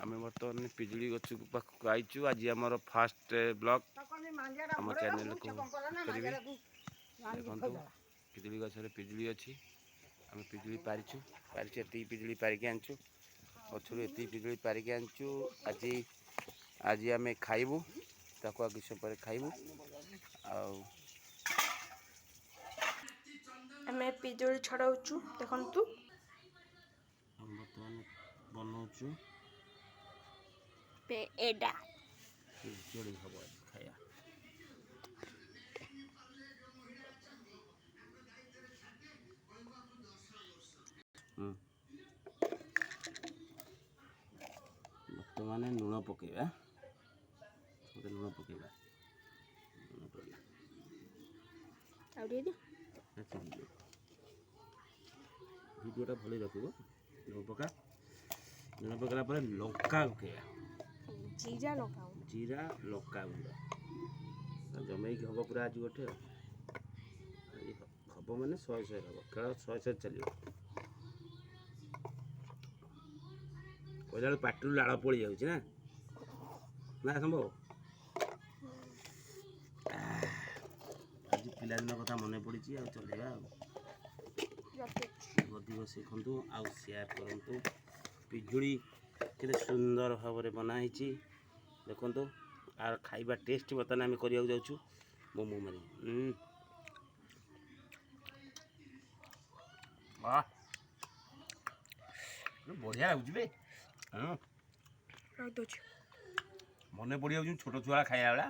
आम बर्तमान पिजुड़ी गछ पाखक आईचु। आज आम फास्ट ब्लॉग आम चैनल को करी देखो पिजुड़ी गछ पिजुड़ी अच्छी आम पिजुड़ी पारिचु एति पिजुड़ी पारिकी आनचु गचर एति पिजुड़ी पारिकी आनचु। आज आज आम खाइबू ताको किस पर खाइबू आमे पिजुड़ी छड़ाउचु देखंतु हम बर्तमान बनाऊचु पेड़ा पिजुड़ी हब खाया बर्तमान लुण पकेबा लुण पकेबा भिडियोटा भले रख लुण पका लुण पकड़ा पर लंका पकेबा जीरा लंका गुंड जमैक हम पूरा आज गोटे हम मैंने 100 हम खेल 100 चलो कहला पाटू लाड़ पड़ी जाऊँ ना ना संभव आज पिलादिन कथा मन पड़ी चलेगा अधिक शिखु आउ सेयार करूँ पिजुड़ी के सुंदर भाव में बनाई देखो आर खाइबा टेस्ट बर्तमान आम करने जाऊँ मोमो मारी वाह बढ़िया लगुच मन पड़ जाऊँ छोट छुआ खाया वाला